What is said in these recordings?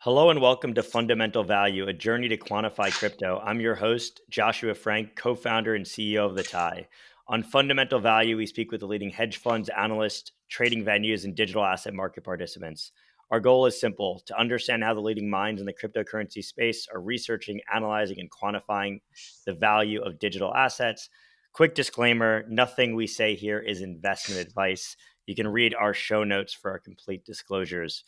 Hello and welcome to Fundamental Value, a journey to quantify crypto. I'm your host, Joshua Frank, co-founder and CEO of The Tie. On Fundamental Value, we speak with the leading hedge funds, analysts, trading venues, and digital asset market participants. Our goal is simple: to understand how the leading minds in the cryptocurrency space are researching, analyzing, and quantifying the value of digital assets. Quick disclaimer, nothing we say here is investment advice. You can read our show notes for our complete disclosures.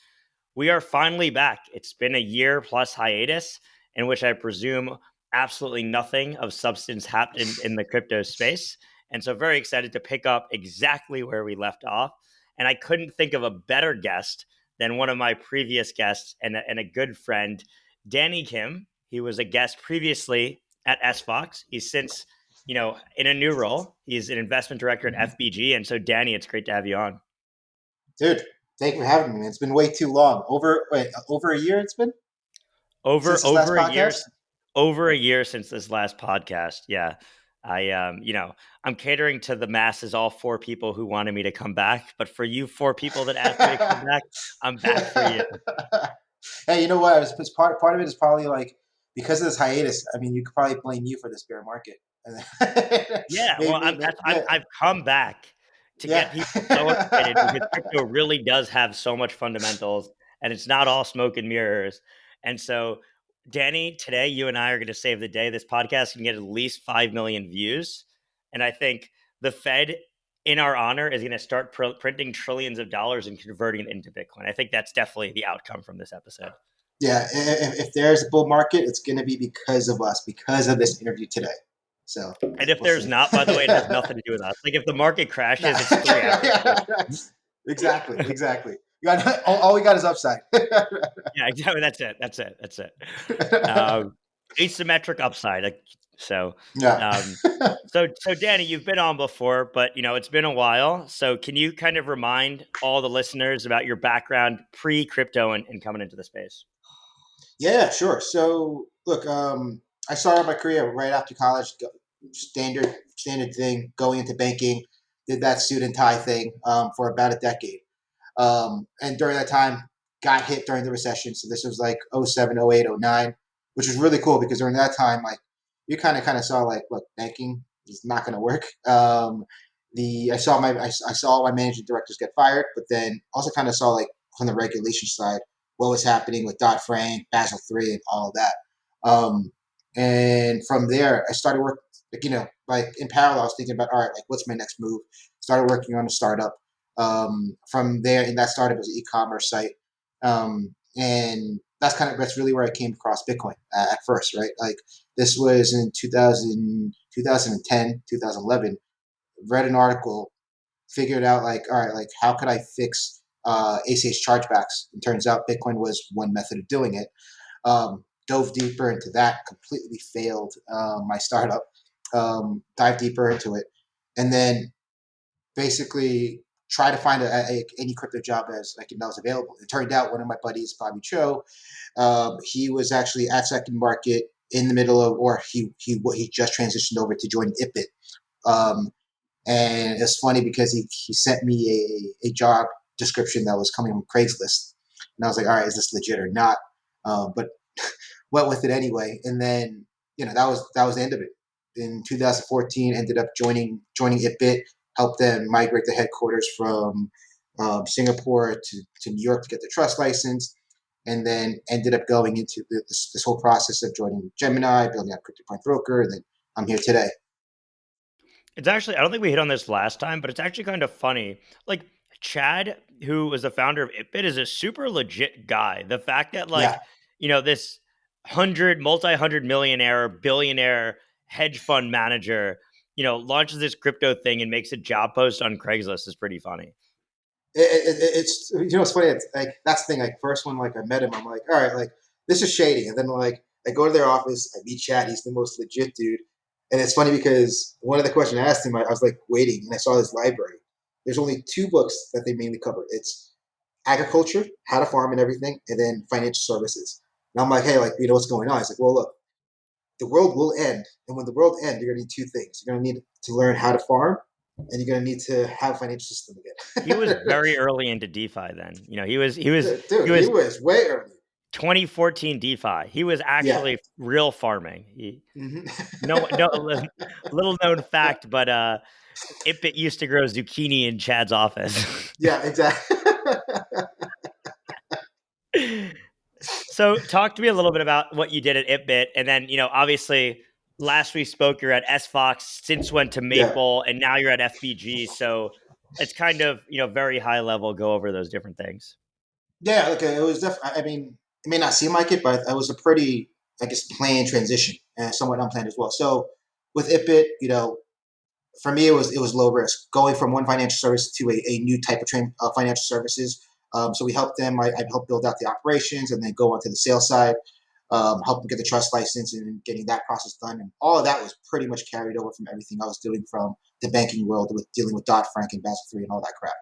We are finally back. It's been a year plus hiatus in which I presume absolutely nothing of substance happened in the crypto space. And so very excited to pick up exactly where we left off. And I couldn't think of a better guest than one of my previous guests and a good friend, Danny Kim. He was a guest previously at SFox. He's since, in a new role. He's an investment director at FBG. And so, Danny, it's great to have you on. Dude, thank you for having me, man. It's been way too long. Over a year it's been Over since this last over a year, podcast? over a year since this last podcast. Yeah. I'm catering to the masses, all four people who wanted me to come back. But for you four people that asked me to come back, I'm back for you. Hey, you know what? Part of it is probably like because of this hiatus. I mean, you could probably blame you for this bear market. Yeah. Well, Yeah, I've come back to get people so excited because yeah. crypto really does have so much fundamentals and it's not all smoke and mirrors. And so, Danny, today you and I are going to save the day. This podcast can get at least 5 million views. And I think the Fed, in our honor, is going to start printing trillions of dollars and converting it into Bitcoin. I think that's definitely the outcome from this episode. Yeah, if there's a bull market, it's going to be because of us, because of this interview today. So And if we'll there's see. not, by the way, it has nothing to do with us. Like if the market Nah. crashes, it's 3 hours. Exactly. All we got is upside. Yeah, exactly. That's it. Um, Asymmetric upside. So, Yeah. um, so Danny, you've been on before, but it's been a while. So, can you kind of remind all the listeners about your background pre-crypto and coming into the space? Yeah, sure. So, look, I started my career right after college. Standard thing, going into banking. Did that suit and tie thing for about a decade. And during that time, got hit during the recession. So this was like '07, '08, '09, which was really cool because during that time, like you kind of saw like, look, banking is not going to work. I saw my managing directors get fired, but then also kind of saw like on the regulation side what was happening with Dodd Frank, Basel III, and all of that. And from there, I started work like in parallel. I was thinking about all right, like what's my next move? Started working on a startup. From there, in that startup was an e-commerce site, and that's really where I came across Bitcoin at first, right? Like this was in 2010, 2011. Read an article, figured out like, all right, like how could I fix ACH chargebacks? And turns out Bitcoin was one method of doing it. Dove deeper into that, completely failed my startup. Dive deeper into it, and then basically try to find any crypto job that was available. It turned out one of my buddies, Bobby Cho, he was actually at Second Market in the middle of, or he just transitioned over to join IPIT. Um, and it's funny because he sent me a job description that was coming from Craigslist, and I was like, all right, is this legit or not? But went with it anyway, and then that was the end of it. In 2014, ended up joining ItBit, helped them migrate the headquarters from Singapore to New York to get the trust license, and then ended up going into this whole process of joining Gemini, building out CryptoPoint Broker, and then I'm here today. It's actually, I don't think we hit on this last time, but it's actually kind of funny. Like Chad, who was the founder of Itbit, is a super legit guy. The fact that Yeah, this multi-hundred millionaire, billionaire hedge fund manager, launches this crypto thing and makes a job post on Craigslist is pretty funny. it's it's funny. It's like that's the thing. Like first when like I met him, I'm like, all right, like this is shady. And then like I go to their office, I meet Chad. He's the most legit dude. And it's funny because one of the questions I asked him, I was like waiting, and I saw his library. There's only two books that they mainly cover. It's agriculture, how to farm and everything, and then financial services. And I'm like, hey, like what's going on? He's like, well, look, the world will end, and when the world ends, you're gonna need two things. You're gonna need to learn how to farm, and you're gonna need to have a financial system He was again. very early into DeFi then. He was Dude, he was way early. 2014 DeFi. He was Yeah. actually real farming. Hmm. No, little known fact, but Ipit used to grow zucchini in Chad's office. Yeah, exactly. So, talk to me a little bit about what you did at Ipit, and then obviously, last we spoke, you're at SFox, since went to Yeah. Maple, and now you're at FBG. So, it's kind of very high level. Go over those different things. Yeah, okay. It was definitely. I mean, it may not seem like it, but it was a pretty, I guess, planned transition and somewhat unplanned as well. So with IPIT, for me, it was low risk going from one financial service to a new type of financial services. So we helped them. I helped build out the operations and then go onto the sales side, help them get the trust license and getting that process done. And all of that was pretty much carried over from everything I was doing from the banking world with dealing with Dodd-Frank and Basel III and all that crap.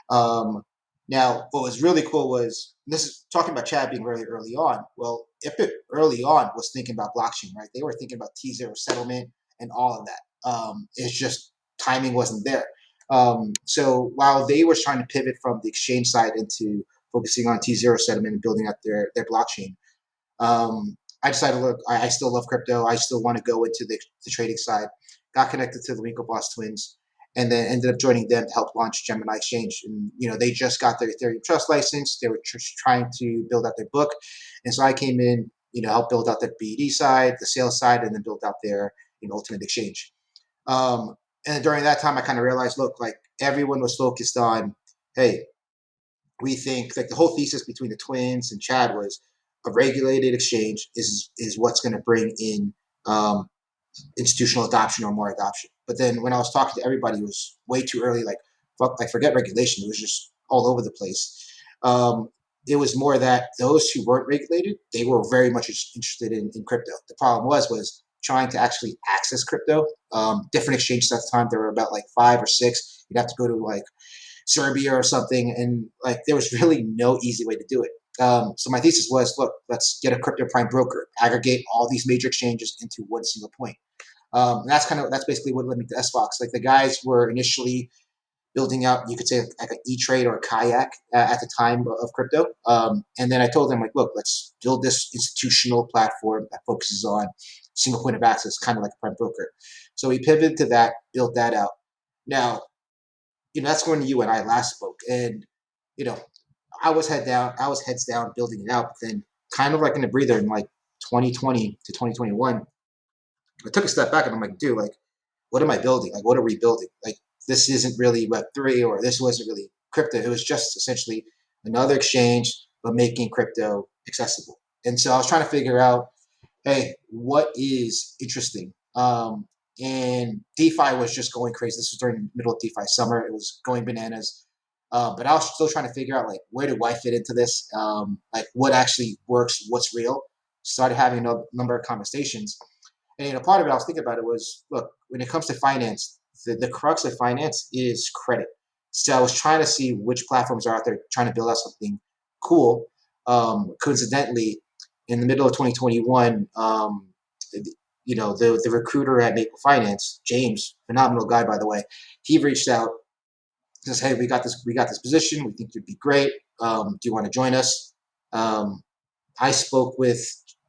Um, Now, what was really cool was this is talking about Chad being really early on. Well, Ipit early on was thinking about blockchain, right? They were thinking about T0 settlement and all of that. It's just timing wasn't there. So while they were trying to pivot from the exchange side into focusing on T0 settlement and building up their blockchain, I decided, look, I still love crypto. I still want to go into the trading side. Got connected to the Winklevoss twins, and then ended up joining them to help launch Gemini Exchange. And they just got their Ethereum Trust license. They were just trying to build out their book, and so I came in, helped build out the BD side, the sales side, and then build out their Ultimate Exchange. Um, and during that time, I kind of realized, look, like everyone was focused on, hey, we think like the whole thesis between the twins and Chad was a regulated exchange is what's going to bring in um, institutional adoption or more adoption. But then when I was talking to everybody, it was way too early. Like, fuck, I forget regulation. It was just all over the place. Um, it was more that those who weren't regulated, they were very much interested in crypto. The problem was trying to actually access crypto. Different exchanges at the time, there were about like 5 or 6. You'd have to go to like Serbia or something, and like there was really no easy way to do it. So my thesis was, look, let's get a crypto prime broker, aggregate all these major exchanges into one single point. And that's basically what led me to SFox. Like the guys were initially building out, you could say like an E-Trade or a Kayak at the time of crypto. And then I told them like, look, let's build this institutional platform that focuses on single point of access, kind of like a prime broker. So we pivoted to that, built that out. Now, that's when you and I last spoke, and you know, I was heads down building it out. But then, kind of like in a breather in like 2020 to 2021, I took a step back and I'm like, dude, like, what am I building? Like, what are we building? Like, this isn't really Web3 or this wasn't really crypto. It was just essentially another exchange, but making crypto accessible. And so I was trying to figure out, hey, what is interesting? And DeFi was just going crazy. This was during the middle of DeFi summer. It was going bananas. But I was still trying to figure out like where do I fit into this? Like what actually works? What's real? Started having a number of conversations, and part of it I was thinking about it was, look, when it comes to finance, the crux of finance is credit. So I was trying to see which platforms are out there trying to build out something cool. Coincidentally, in the middle of 2021, the recruiter at Maple Finance, James, phenomenal guy by the way, he reached out, says, "Hey, we got this position. We think you'd be great. Do you want to join us?" Um, I spoke with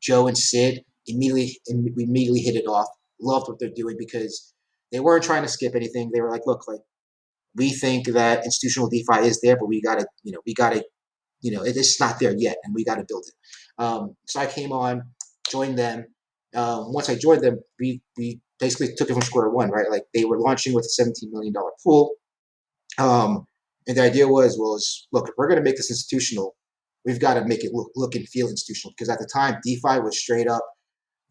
Joe and Sid immediately, and we immediately hit it off. Loved what they're doing because they weren't trying to skip anything. They were like, "Look, like we think that institutional DeFi is there, but it's not there yet, and we got to build it." So I came on, joined them. Once I joined them, we basically took it from square one, right? Like they were launching with a $17 million pool. And the idea was, look, if we're going to make this institutional, we've got to make it look and feel institutional. Because at the time, DeFi was straight up.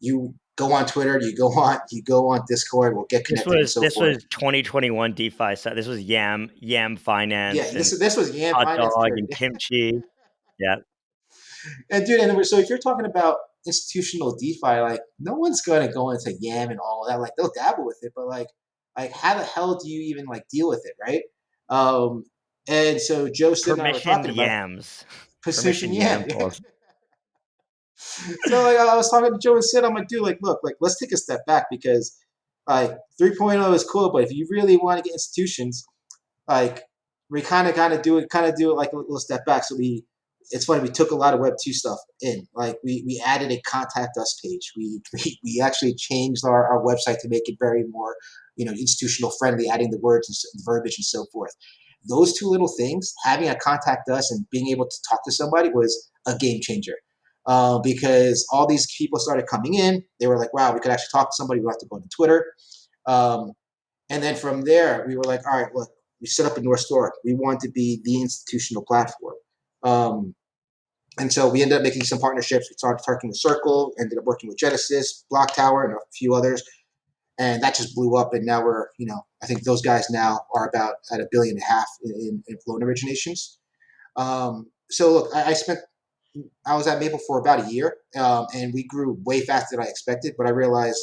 You go on Twitter, you go on Discord, we'll get This connected and was so this forth. was 2021 DeFi. So this was Yam Yeah, Finance and this was Yam Hot Finance Dog period. and Kimchi. Yeah, And dude, so if you're talking about institutional DeFi, like no one's going to go into Yam and all of that. Like they'll dabble with it, but like how the hell do you even like deal with it, right? Um, and so Joe, Sid, and I were permissioned talking about yams, precision permissioned Yam. yam pools. So like I was talking to Joe and Sid, I'm like, dude, like look, like let's take a step back because like 3.0 is cool, but if you really want to get institutions, like we kind of do it like a little step back. So we it's funny. We took a lot of Web 2 stuff in. Like we added a contact us page. We actually changed our website to make it very more institutional friendly, adding the words and verbiage and so forth. Those two little things, having a contact us and being able to talk to somebody, was a game changer. Because all these people started coming in, they were like, "Wow, we could actually talk to somebody. We don't have to go to Twitter." Um, and then from there, we were like, "All right, look, we set up a North Store. We want to be the institutional platform." Um, and so we ended up making some partnerships. We started talking with Circle, ended up working with Genesis, Block Tower, and a few others. And that just blew up. And now I think those guys now are about at 1.5 billion in loan originations. So look, I was at Maple for about a year, and we grew way faster than I expected. But I realized,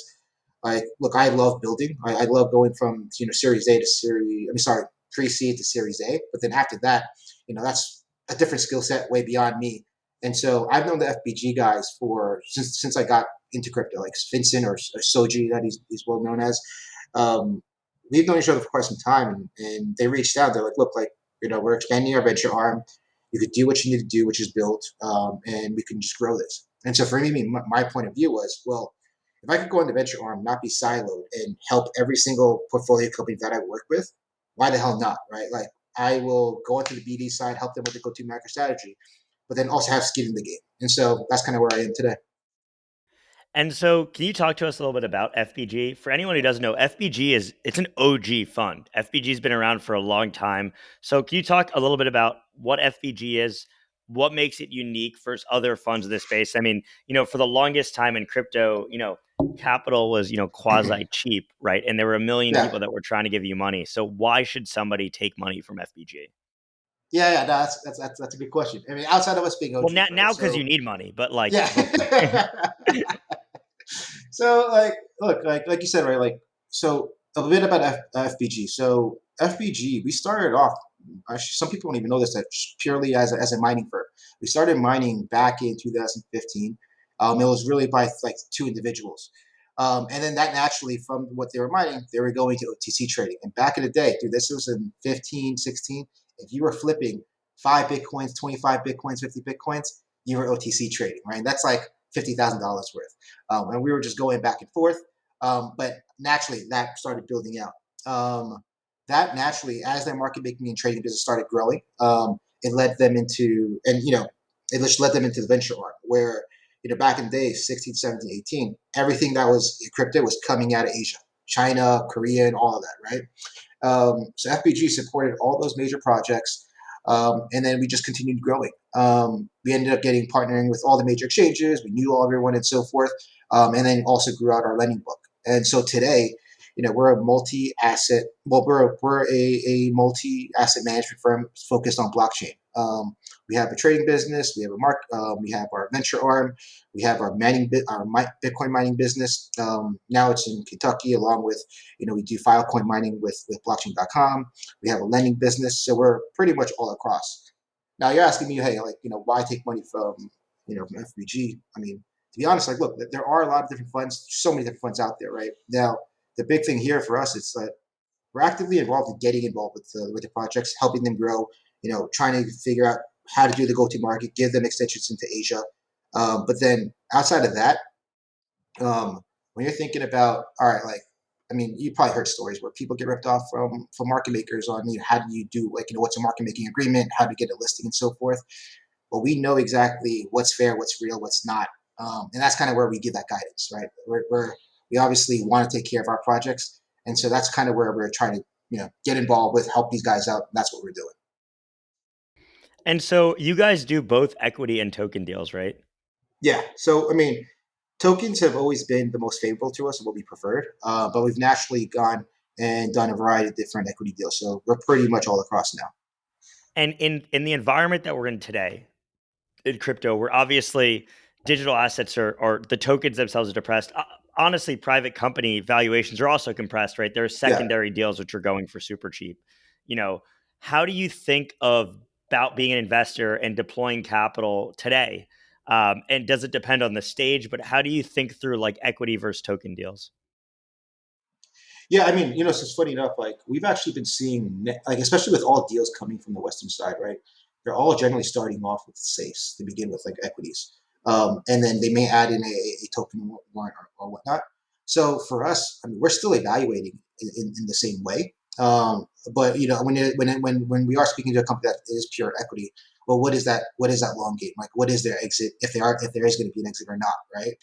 like, look, I love building. I love going from Series A to Series. I mean, sorry, pre-seed to Series A. But then after that, that's a different skill set, way beyond me. And so I've known the FBG guys for since I got into crypto, like Vincent or Soji, that he's well known as. Um, we've known each other for quite some time, and they reached out. They're like, look, like, we're expanding our venture arm. You could do what you need to do, which is build, and we can just grow this. And so for me, my point of view was, well, if I could go in the venture arm, not be siloed, and help every single portfolio company that I work with, why the hell not, right? Like, I will go into the BD side, help them with the go-to-market strategy, but then also have skin in the game. And so that's kind of where I am today. And so, can you talk to us a little bit about FBG? For anyone who doesn't know, FBG it's an OG fund. FBG's been around for a long time. So, can you talk a little bit about what FBG is, what makes it unique versus other funds in this space? I mean, for the longest time in crypto, capital was, quasi cheap, right? And there were a million Yeah, people that were trying to give you money. So, why should somebody take money from FBG? yeah. No, that's a good question. I mean, outside of us being Well, OGs, right? now because you So need money, but like yeah. before. So like, look, like you said, right? Like, so a bit about FBG. So FBG, we started off. Actually, some people don't even know this, that purely as a mining firm. We started mining back in 2015. It was really by like two individuals. And then that naturally, from what they were mining, they were going to OTC trading. And back in the day, dude, this was in 15, 16. If you were flipping 5 Bitcoins, 25 Bitcoins, 50 Bitcoins, you were OTC trading, right? And that's like $50,000 worth. And we were just going back and forth. But naturally, that started building out. That naturally, as their market making and trading business started growing, it led them into, and it just led them into the venture arm, where back in the day, 16, 17, 18, everything that was crypto was coming out of Asia, China, Korea, and all of that, right? So FBG supported all those major projects, and then we just continued growing. We ended up partnering with all the major exchanges. We knew all everyone and so forth, and then also grew out our lending book. And so today, we're a multi-asset. Well, we're a multi-asset management firm focused on blockchain. We have a trading business. We have a we have our venture arm. We have our Bitcoin mining business. Now it's in Kentucky, along with we do Filecoin mining with blockchain.com. We have a lending business, so we're pretty much all across. Now you're asking me, hey, like why take money from from FBG? I mean, to be honest, like look, there are a lot of different funds, so many different funds out there, right? Now the big thing here for us is that we're actively involved in getting involved with the projects, helping them grow. Trying to figure out how to do the go-to market, give them extensions into Asia. But then outside of that, when you're thinking about, all right, like, I mean, you probably heard stories where people get ripped off from market makers on how do you do, like, what's a market making agreement, how to get a listing and so forth. But we know exactly what's fair, what's real, what's not. And that's kind of where we give that guidance, right? We obviously want to take care of our projects. And so that's kind of where we're trying to, get involved with, help these guys out. And that's what we're doing. And so, you guys do both equity and token deals, right? Yeah. So, I mean, tokens have always been the most favorable to us and what we preferred, but we've naturally gone and done a variety of different equity deals. So we're pretty much all across now. And in the environment that we're in today, in crypto, where obviously digital assets or the tokens themselves are depressed. Honestly, private company valuations are also compressed, right? There are Yeah. secondary deals which are going for super cheap. You know, how do you think of about being an investor and deploying capital today? And does it depend on the stage? But how do you think through like equity versus token deals? Yeah. I mean, so it's funny enough, like we've actually been seeing, like, especially with all deals coming from the Western side, right? they're all generally starting off with safes to begin with, like equities. And then they may add in a token warrant or whatnot. So for us, I mean, we're still evaluating in the same way. But when we are speaking to a company that is pure equity, well, what is that? What is that long game? Like, what is their exit if there is going to be an exit or not, right?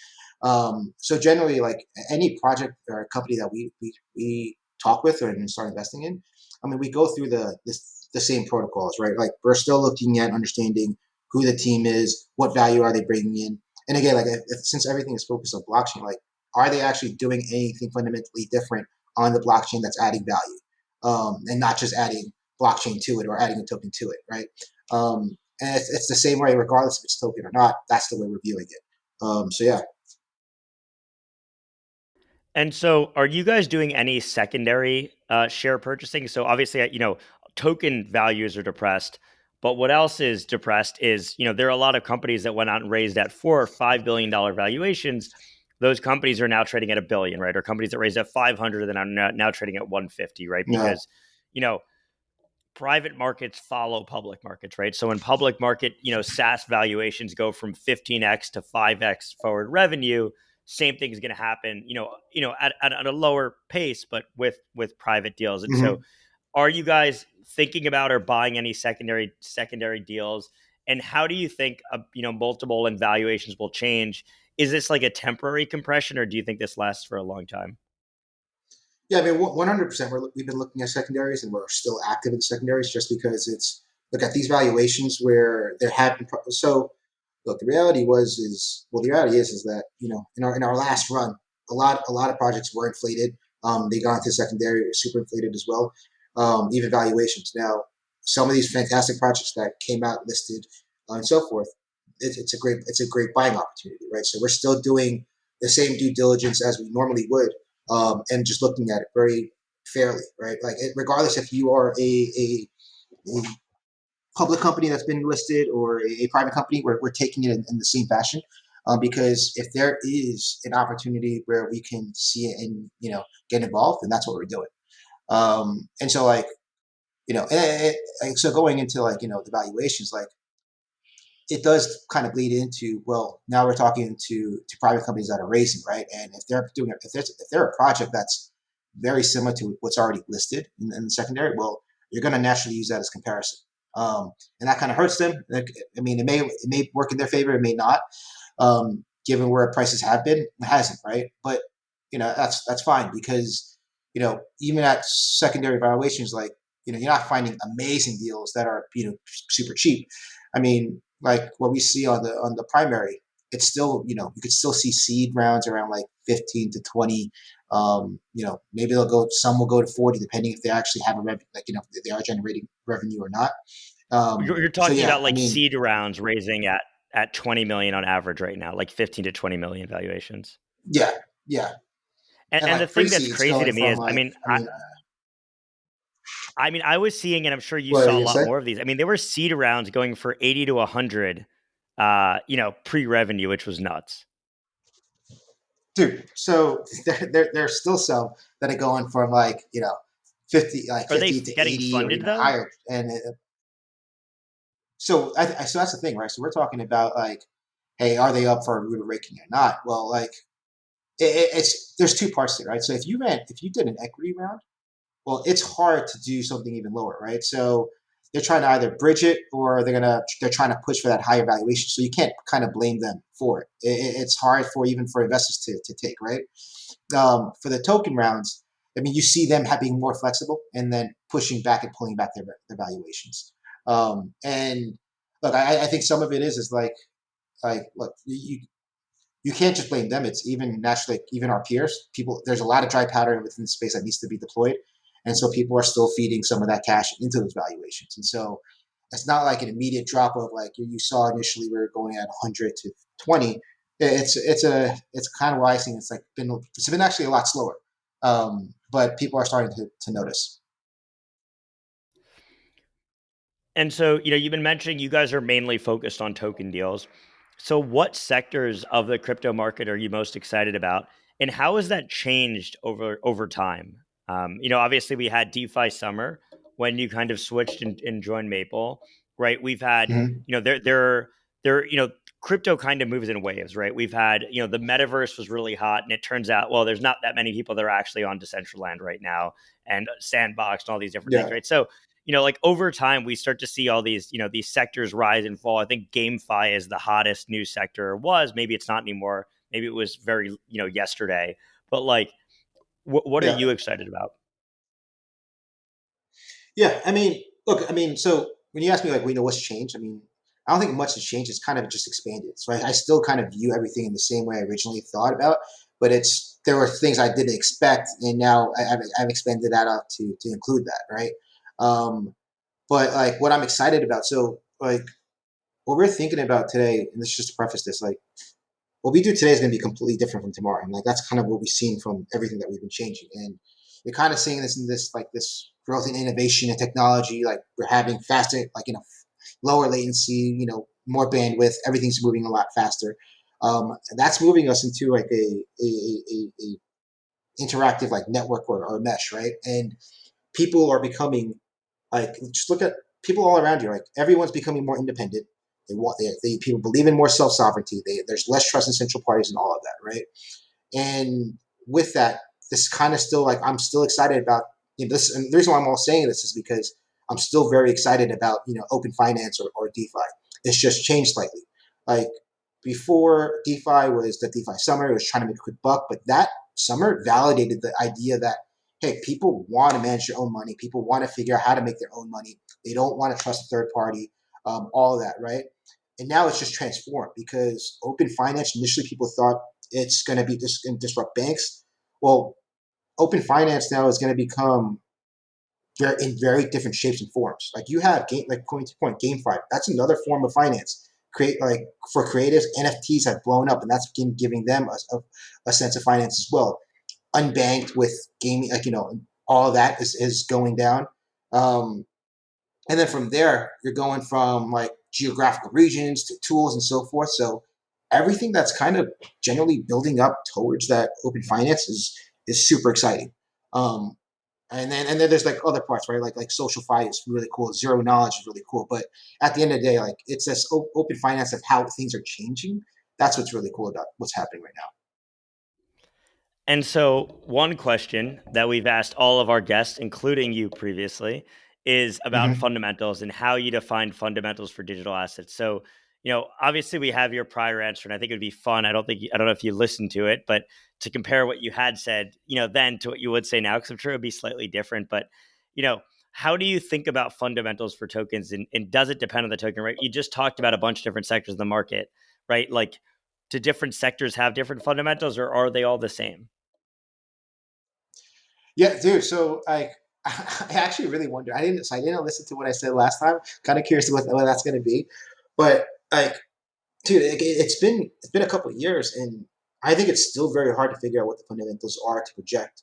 So generally, like any project or a company that we talk with or start investing in, I mean, we go through the same protocols, right? Like we're still looking at understanding who the team is, what value are they bringing in, and again, like since everything is focused on blockchain, like are they actually doing anything fundamentally different on the blockchain that's adding value, and not just adding blockchain to it or adding a token to it, right? And it's the same way, regardless if it's token or not. That's the way we're viewing it. So yeah. And so, are you guys doing any secondary share purchasing? So, obviously, token values are depressed, but what else is depressed is, there are a lot of companies that went out and raised at $4 or $5 billion valuations. Those companies are now trading at a billion, right? Or companies that raised at 500 and are now trading at 150, right? Yeah. Because, you know, private markets follow public markets, right? So in public market, SaaS valuations go from 15x to 5x forward revenue. Same thing is going to happen, at a lower pace, but with private deals. And so, Mm-hmm. are you guys thinking about or buying any secondary deals? And how do you think multiple and valuations will change? Is this like a temporary compression, or do you think this lasts for a long time? Yeah, I mean, 100%. We've been looking at secondaries, and we're still active in secondaries, just because it's look at these valuations where there have been. So, look, the reality the reality is that in our last run, a lot of projects were inflated. They got into secondary, super inflated as well. Even valuations. Now, some of these fantastic projects that came out listed, and so forth, it's a great buying opportunity, right? So we're still doing the same due diligence as we normally would, and just looking at it very fairly, right? Like regardless if you are a public company that's been listed or a private company, we're taking it in the same fashion. Because if there is an opportunity where we can see it and get involved, then that's what we're doing. And so like so going into like the valuations, like it does kind of bleed into, well, now we're talking to private companies that are raising, right? And if they're doing if they're a project that's very similar to what's already listed in the secondary, well, you're going to naturally use that as comparison, and that kind of hurts them. Like, I mean, it may work in their favor, it may not, given where prices have been. It hasn't, right? But that's fine, because even at secondary valuations, like you're not finding amazing deals that are super cheap. I mean, like what we see on the primary, it's still you could still see seed rounds around like 15 to 20. Maybe some will go to 40, depending if they actually have a revenue, like if they are generating revenue or not. You're So talking yeah, about I like mean, seed rounds raising at 20 million on average right now, like 15 to 20 million valuations. yeah, yeah, And, and and the like thing pre that's seeds crazy going to me from is, like, I was seeing, and I'm sure you what are saw you a gonna lot say? more of these. I mean, there were seed rounds going for 80 to 100, pre-revenue, which was nuts. Dude, so there's still some that are going from like 50, like Are they 50 to getting 80 or funded even though? higher. And so that's the thing, right? So we're talking about like, hey, are they up for a rude awakening or not? Well, like it's there's two parts there, right? So if you did an equity round, well, it's hard to do something even lower, right? So they're trying to either bridge it, or they're trying to push for that higher valuation. So you can't kind of blame them for it. It's hard for even for investors to take, right? For the token rounds, I mean, you see them being more flexible and then pushing back and pulling back their valuations. And look, I think some of it is like look, you can't just blame them. It's even naturally, like, even our peers, people, there's a lot of dry powder within the space that needs to be deployed. And so people are still feeding some of that cash into those valuations. And so it's not like an immediate drop of like you saw initially, we were going at 100 to 20. It's kind of why I think it's been actually a lot slower. But people are starting to notice. And so, you've been mentioning you guys are mainly focused on token deals. So, what sectors of the crypto market are you most excited about, and how has that changed over time? Obviously, we had DeFi summer when you kind of switched and joined Maple. right? We've had, Mhm. you know, there, crypto kind of moves in waves, right? We've had, the metaverse was really hot, and it turns out, well, there's not that many people that are actually on Decentraland right now, and Sandbox and all these different things, Yeah. right? So, like over time, we start to see all these, these sectors rise and fall. I think GameFi is the hottest new sector, or was. Maybe it's not anymore. Maybe it was very, yesterday. But like, what are Yeah. you excited about? Yeah. I mean, look, I mean, so when you ask me like, what's changed? I mean, I don't think much has changed. It's kind of just expanded. So I still kind of view everything in the same way I originally thought about, but there were things I didn't expect, and now I've expanded that out to include that, right? Um, but like what I'm excited about, so like what we're thinking about today, and this is just to preface this, like what we do today is going to be completely different from tomorrow, and like that's kind of what we've seen from everything that we've been changing, and you're kind of seeing this in this growth in innovation and technology. Like we're having faster, like lower latency, more bandwidth. Everything's moving a lot faster. That's moving us into like a interactive like network or mesh, right? And people are becoming like just look at people all around you. Like everyone's becoming more independent. They people believe in more self sovereignty. There's less trust in central parties and all of that, right? And with that, this kind of still like I'm still excited about this. And the reason why I'm all saying this is because I'm still very excited about open finance or DeFi. It's just changed slightly. Like before, DeFi was the DeFi summer. It was trying to make a quick buck, but that summer validated the idea that hey, people want to manage their own money. People want to figure out how to make their own money. They don't want to trust a third party. All of that, right? And now it's just transformed because open finance. Initially, people thought it's going to be just going to disrupt banks. Well, open finance now is going to become in very different shapes and forms. Like you have game, like point to point GameFi. That's another form of finance. Create like for creatives, NFTs have blown up, and that's been giving them a sense of finance as well. Unbanked with gaming, like all of that is going down. Um, and then from there, you're going from like geographical regions to tools and so forth. So everything that's kind of generally building up towards that open finance is super exciting. Um, and then there's like other parts, right? Like social fi is really cool. Zero knowledge is really cool. But at the end of the day, like it's this open finance of how things are changing. That's what's really cool about what's happening right And so, one question that we've asked all of our guests, including you previously, is now. about fundamentals and how you define fundamentals for digital assets. So, obviously, we have your prior answer, and I think it would be fun. I don't know if you listened to it, but to compare what you had said, then to what you would say now, because I'm sure it would be slightly different. But, you know, how do you think about fundamentals for tokens, and does it depend on the token? Right? You just talked about a bunch of different sectors of the market, right? Like, do different sectors have different fundamentals, or are they all the same? Yeah, dude. So like, I actually really wonder. I didn't listen to what I said last time. Kind of curious what that's going to be, but like, dude, it's been a couple of years, and I think it's still very hard to figure out what the fundamentals are to project.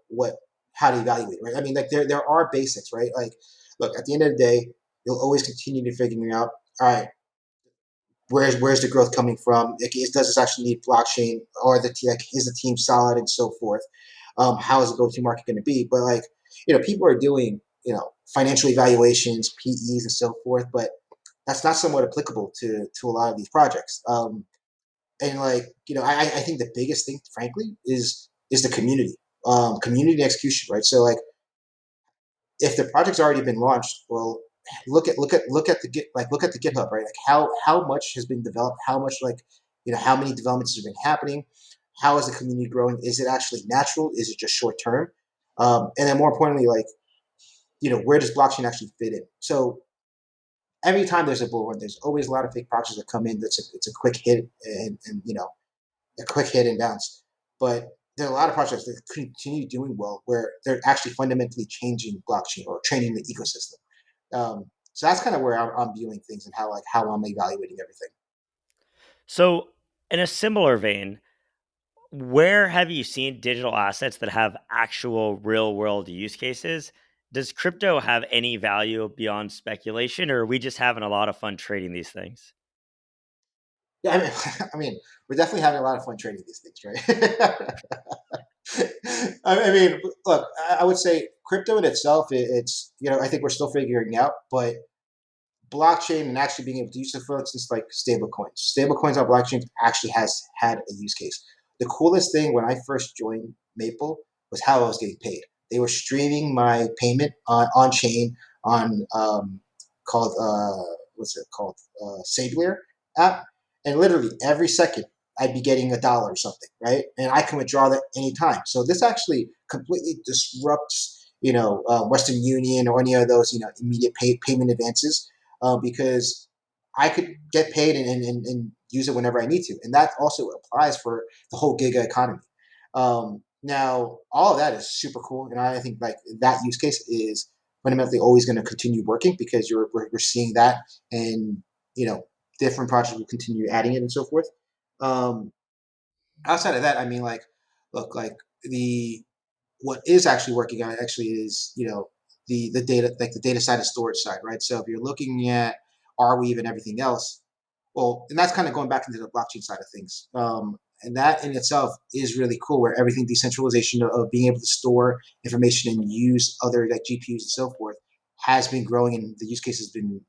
What how to evaluate, right? I mean, like there are basics, right? Like, look, at the end of the day, you'll always continue to figuring out. All right, where's the growth coming from? Like, does this actually need blockchain, or like, is the team solid and so forth? How is the go to market going to be? But like, people are doing financial evaluations, PEs, and so forth, but that's not somewhat applicable to a lot of these projects. And like, I think the biggest thing, frankly, is the community, community execution, right? So like, if the project's already been launched, well, look at the look at the GitHub, right? Like how much has been developed, how much like how many developments have been happening, how is the community growing? Is it actually natural? Is it just short term? And then more importantly, like where does blockchain actually fit in? So every time there's a bull run, there's always a lot of fake projects that come in. It's a quick hit and a quick hit and bounce. But there are a lot of projects that continue doing well where they're actually fundamentally changing blockchain or changing the ecosystem. So that's kind of where I'm viewing things and how I'm evaluating everything. So, in a similar vein, where have you seen digital assets that have actual real world use cases? Does crypto have any value beyond speculation, or are we just having a lot of fun trading these things? Yeah, I mean, I mean, we're definitely having a lot of fun trading these things, right? I mean, look, I would say crypto in itself, it's I think we're still figuring out, but blockchain and actually being able to use it, for instance, like stablecoins. Stablecoins on blockchain actually has had a use case. The coolest thing when I first joined Maple was how I was getting paid. They were streaming my payment on chain on called what's it called Savior app, and literally every second I'd be getting $1 or something, right? And I can withdraw that anytime. So this actually completely disrupts, Western Union or any of those, immediate payment advances, because I could get paid and use it whenever I need to. And that also applies for the whole giga economy. Now, all of that is super cool. And I think like that use case is fundamentally always going to continue working because we're seeing that, and, different projects will continue adding it and so forth. Um, Outside of that, I mean, like, look, like the what is actually working out actually is, the data, like the data side and storage side, right? So if you're looking at Arweave and everything else, well, and that's kind of going back into the blockchain side of things. And that in itself is really cool, where everything decentralization of being able to store information and use other like GPUs and so forth has been growing, and the use case has been,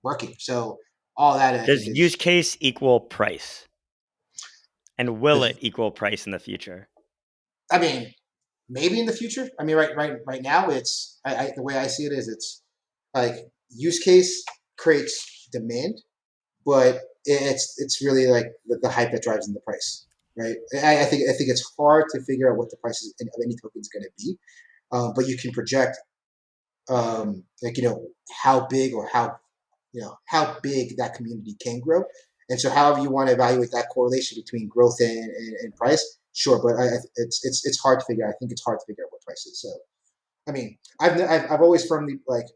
working. So all that I think Does use is case equal price? And will the. it equal price in the future? I mean, maybe in the future. I mean, right now, it's the way I see it is it's like use case creates demand, but it's really like the hype that drives in the price, right? I think it's hard to figure out what the price of any token is going to be, but you can project, like, how big or how big that community can grow. And so however you want to evaluate that correlation between growth and price, sure, but it's hard to figure out. I think it's hard to figure out what price is. So I mean, I've always firmly like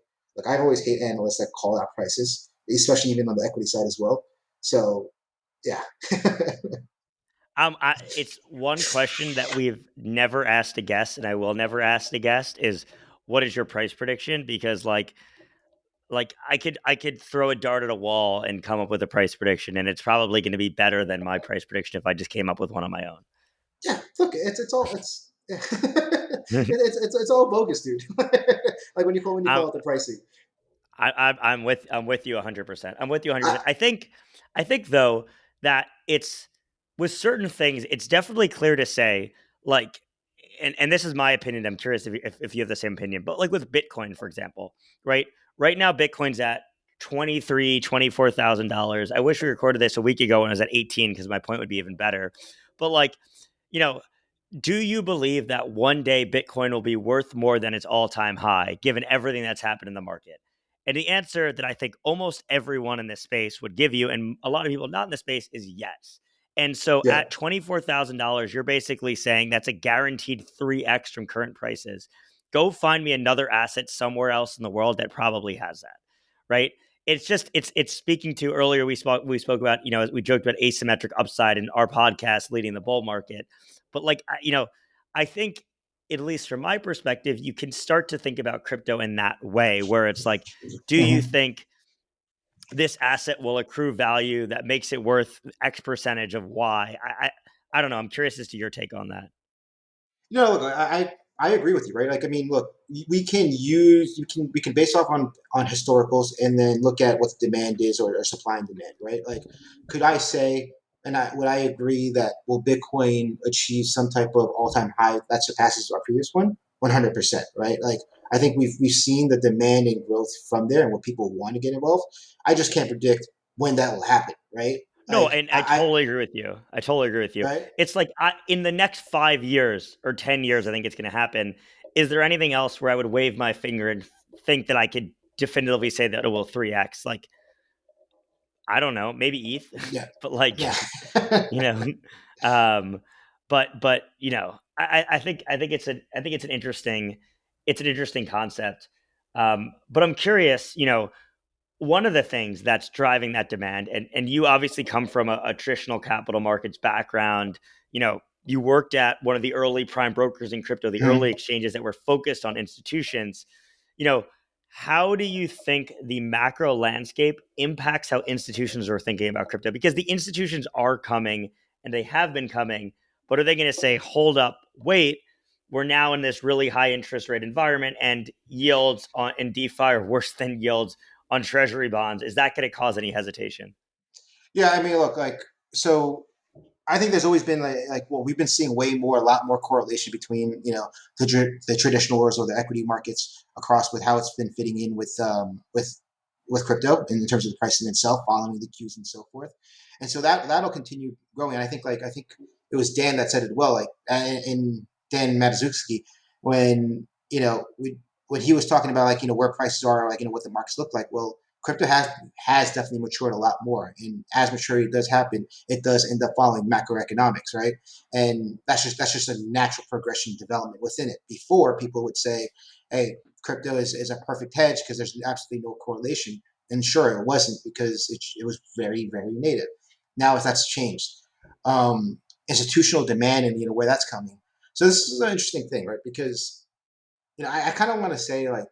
I've always hate analysts that call out prices, especially even on the equity side as well. So yeah. It's one question that we've never asked a guest, and I will never ask the guest is, what is your price prediction? Because I could throw a dart at a wall and come up with a price prediction, and it's probably going to be better than my price prediction if I just came up with one on my own. Yeah, look, it's all it's it's all bogus, dude. Like when you call I'm it the pricing. I'm with you 100%. I'm with you I, 100%. I think though that it's with certain things, it's definitely clear to say like, and this is my opinion. I'm curious if you have the same opinion, but like with Bitcoin, for example, right? Right now, Bitcoin's at $24,000. I wish we recorded this a week ago when I was at 18 because my point would be even better. But like, you know, do you believe that one day Bitcoin will be worth more than its all time high, given everything that's happened in the market? And the answer that I think almost everyone in this space would give you, and a lot of people not in the space, is yes. And so yeah, at $24,000, you're basically saying that's a guaranteed 3x from current prices. Go find me another asset somewhere else in the world that probably has that, right? It's speaking to earlier we spoke about, we joked about asymmetric upside in our podcast leading the bull market, but like, I think, at least from my perspective, you can start to think about crypto in that way, where it's like, do you mm-hmm. think this asset will accrue value that makes it worth X percentage of Y? I don't know. I'm curious as to your take on that. Look, I agree with you, right? Like, I mean, look, we can base off on historicals and then look at what the demand is, or supply and demand, right? Like, could I say, and would I agree that will Bitcoin achieve some type of all time high that surpasses our previous one? 100%, right? Like, I think we've seen the demand and growth from there and what people want to get involved. I just can't predict when that will happen, right? No, Like, and I totally agree with you. I totally agree with you. right? It's like, in the next 5 years or 10 years, I think it's going to happen. Is there anything else where I would wave my finger and think that I could definitively say that it will 3x? Like, I don't know, maybe ETH, Yeah, but like, yeah. you know, um, but I think it's an interesting concept. But I'm curious, one of the things that's driving that demand, and you obviously come from a traditional capital markets background. You worked at one of the early prime brokers in crypto, the early Mhm. exchanges that were focused on institutions. you know how do you think the macro landscape impacts how institutions are thinking about crypto? Because the institutions are coming, and they have been coming, but are they going to say, hold up, wait, we're now in this really high interest rate environment, and yields in DeFi are worse than yields on treasury bonds, is that going to cause any hesitation? Yeah, I mean, look, like, so I think there's always been well, we've been seeing a lot more correlation between the traditional worlds or the equity markets across with how it's been fitting in with crypto in terms of the pricing itself, following the cues and so forth, and so that'll continue growing. And I think it was Dan that said it well, like in Dan Matuszewski, when when he was talking about where prices are, what the markets look like. Well, crypto has definitely matured a lot more, and as maturity does happen, it does end up following macroeconomics, right? And that's just a natural progression development within it. Before, people would say, hey, crypto is a perfect hedge because there's absolutely no correlation. And sure, it wasn't, because it was very, very native. Now that's changed. Institutional demand, and where that's coming. So this is an interesting thing, right? Because I kind of want to say, like,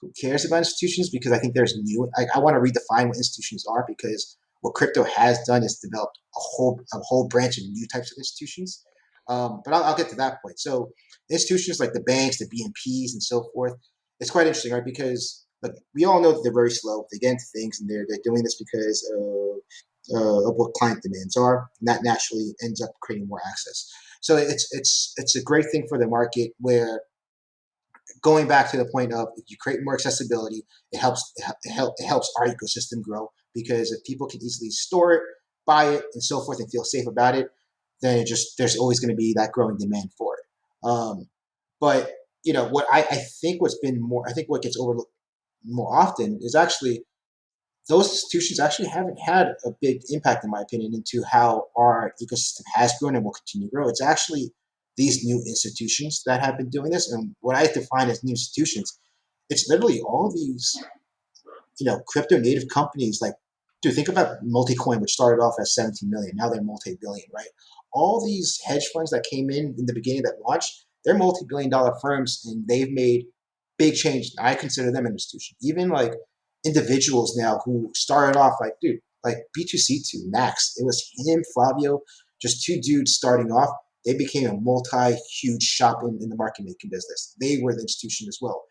who cares about institutions? Because I think there's I want to redefine what institutions are, because what crypto has done is developed a whole branch of new types of institutions. But I'll get to that point. So institutions like the banks, the BNPs, and so forth, it's quite interesting, right? Because we all know that they're very slow. They get into things, and they're doing this because of what client demands are, and that naturally ends up creating more access. So it's a great thing for the market, where, going back to the point of, if you create more accessibility, it helps our ecosystem grow, because if people can easily store it, buy it, and so forth, and feel safe about it, then there's always going to be that growing demand for it. But what I think what's been more, I think what gets overlooked more often is actually those institutions actually haven't had a big impact, in my opinion, into how our ecosystem has grown and will continue to grow. It's actually these new institutions that have been doing this. And what I define as new institutions, it's literally all these crypto native companies. Like, dude, think about Multicoin, which started off as 17 million. Now they're multi-billion, right? All these hedge funds that came in the beginning that launched, they're multi-billion dollar firms, and they've made big change. I consider them an institution. Even like individuals now who started off like, dude, like B2C2, Max. It was him, Flavio, just two dudes starting off. They became a huge shop in the market making business. They were the institution as well.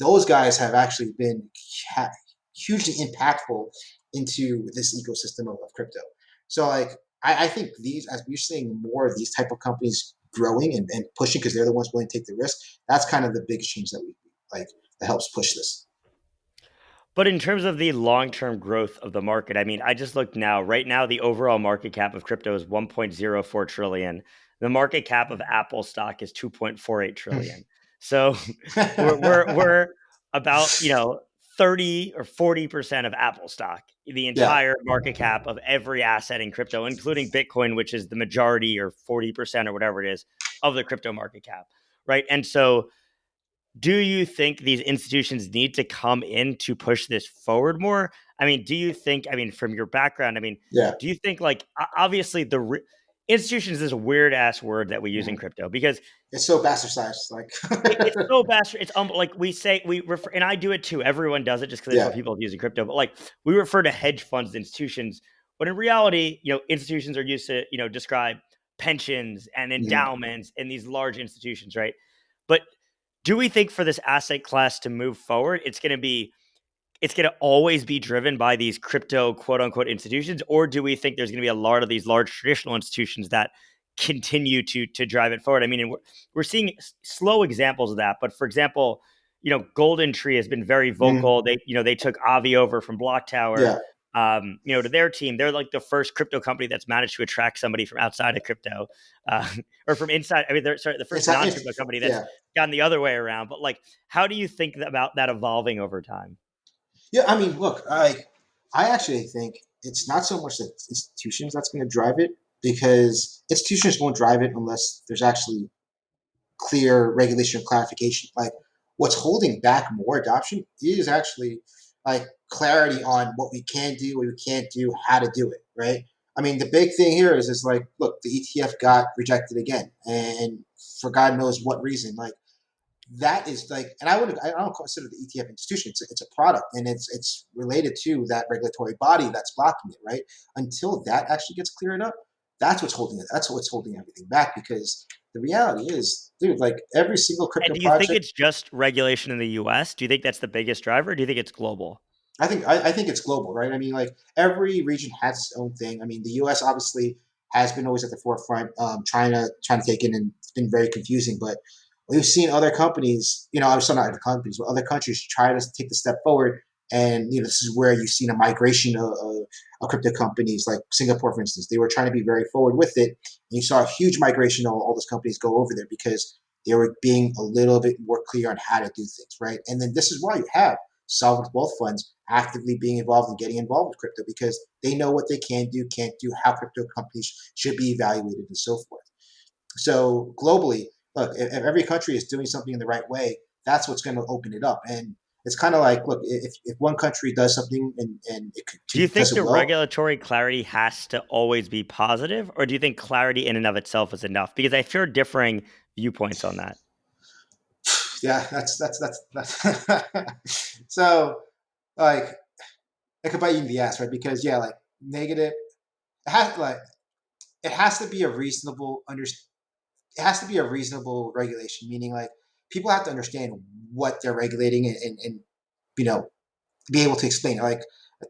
Those guys have actually been hugely impactful into this ecosystem of crypto. So, like, I think as we're seeing more of these type of companies growing and pushing, because they're the ones willing to take the risk, that's kind of the big change that we like that helps push this. But in terms of the long-term growth of the market, I mean, I just looked now. Right now, the overall market cap of crypto is 1.04 trillion. The market cap of Apple stock is 2.48 trillion. So we're about 30 or 40% of Apple stock, the Yeah. entire market cap of every asset in crypto, including Bitcoin, which is the majority, or 40% or whatever it is, of the crypto market cap, right? And so, do you think these institutions need to come in to push this forward more? I mean, do you think, I mean, from your background, I mean, Yeah. do you think, like, obviously institutions is a weird ass word that we use in Mhm. crypto, because It's so bastardized. Like, it's so bad. It's like we say, we refer, and I do it too. Everyone does it just because it's yeah. what people use in crypto. But like, we refer to hedge funds as institutions, but in reality, institutions are used to describe pensions and Mhm. endowments and these large institutions, right? But do we think for this asset class to move forward, it's going to always be driven by these crypto quote unquote institutions, or do we think there's going to be a lot of these large traditional institutions that continue to drive it forward? I mean, and we're seeing slow examples of that, but for example, Golden Tree has been very Mhm. vocal. They took Avi over from Block Tower, Yeah. to their team. They're like the first crypto company that's managed to attract somebody from outside of crypto, or from inside. I mean, they're sorry, the first non-crypto company that's Yeah. gone the other way around. But like, how do you think about that evolving over time? Yeah. I mean, look, I actually think it's not so much that institutions that's going to drive it, because institutions won't drive it unless there's actually clear regulation and clarification. Like, what's holding back more adoption is actually like clarity on what we can do, what we can't do, how to do it. Right. I mean, the big thing here is like, look, the ETF got rejected again, and for God knows what reason. Like, that is like, and I don't consider the ETF institution. It's a product, and it's related to that regulatory body that's blocking it, right? Until that actually gets cleared up, that's what's holding it. That's what's holding everything back, because the reality is, dude, like every single And crypto do you think project. it's just regulation in the US? Do you think that's the biggest driver? Or do you think it's global? I think it's global, right? I mean, like every region has its own thing. I mean, the U.S. obviously has been always at the forefront, trying to take in, and it's been very confusing. But we've seen other companies, obviously not other companies, but other countries try to take the step forward. And this is where you've seen a migration of crypto companies, like Singapore, for instance. They were trying to be very forward with it, and you saw a huge migration of all those companies go over there because they were being a little bit more clear on how to do things, right? And then this is why you have sovereign wealth funds actively being involved and getting involved with crypto because they know what they can do, can't do, how crypto companies should be evaluated, and so forth. So globally, look, if every country is doing something in the right way, that's what's going to open it up. And it's kind of like, look, if one country does something and Do you does think it the well, regulatory clarity has to always be positive, or do you think clarity in and of itself is enough? Because I've heard differing viewpoints on that. yeah, that's so like it could bite you in the ass, right? Because yeah, like negative, it has to be a reasonable under it has to be a reasonable regulation, meaning like people have to understand what they're regulating and you know be able to explain it. Like,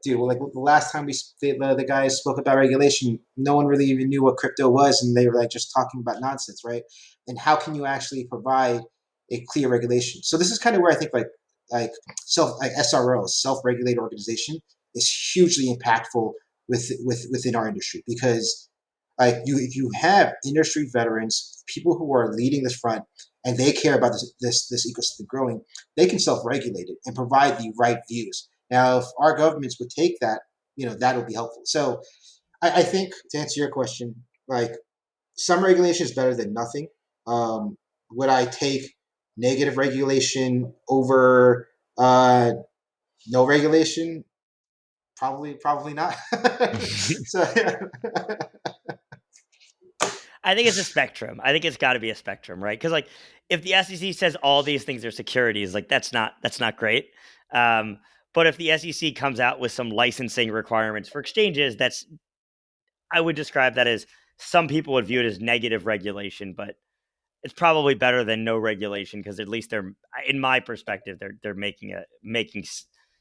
dude, well, like the last time the guys spoke about regulation, no one really even knew what crypto was, and they were like just talking about nonsense, right? And how can you actually provide a clear regulation? So this is kind of where I think like like SRO, self regulated organization, is hugely impactful within our industry because like if you have industry veterans, people who are leading this front, and they care about this ecosystem growing, they can self regulate it and provide the right views. Now, if our governments would take that, that would be helpful. So I think to answer your question, like some regulation is better than nothing. Would I take negative regulation over no regulation? Probably not. So I think it's a spectrum. I think it's got to be a spectrum, right? Because like if the SEC says all these things are securities, like that's not great. Um, but if the SEC comes out with some licensing requirements for exchanges, that's I would describe that as some people would view it as negative regulation, but it's probably better than no regulation because at least they're, in my perspective, they're making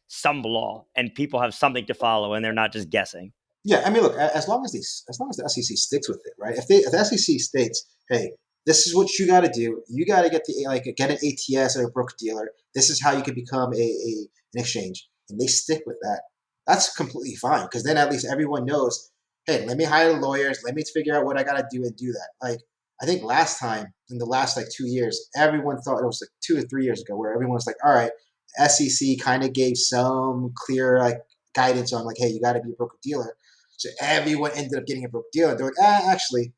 some law and people have something to follow and they're not just guessing. yeah, I mean, look, as long as the SEC sticks with it, right? If the SEC states, hey, this is what you got to do. You got to get an ATS or a broker dealer. This is how you can become an exchange, and they stick with that. That's completely fine because then at least everyone knows. Hey, let me hire lawyers. Let me figure out what I got to do and do that. Like I think last time in the last like 2 years, everyone thought it was like 2 or 3 years ago where everyone was like, all right, SEC kind of gave some clear like guidance on like, hey, you got to be a broker dealer, so everyone ended up getting a broke deal. They're like, actually,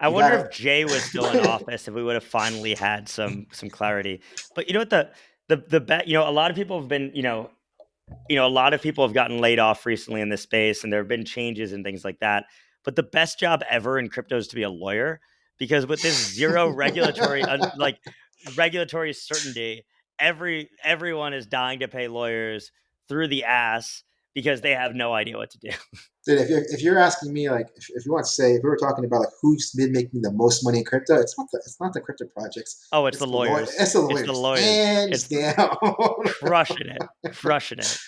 I you wonder gotta. if Jay was still in office if we would have finally had some clarity. But you know what the bet a lot of people have been a lot of people have gotten laid off recently in this space, and there have been changes and things like that. But the best job ever in crypto is to be a lawyer because with this zero regulatory certainty, everyone is dying to pay lawyers through the ass because they have no idea what to do. Dude, if you're asking me like if you want to say if we were talking about like who's been making the most money in crypto, it's not the crypto projects. Oh, it's the It's the lawyer. lawyers. It's the It's the lawyers, lawyers. hands It's down. crushing it, crushing it,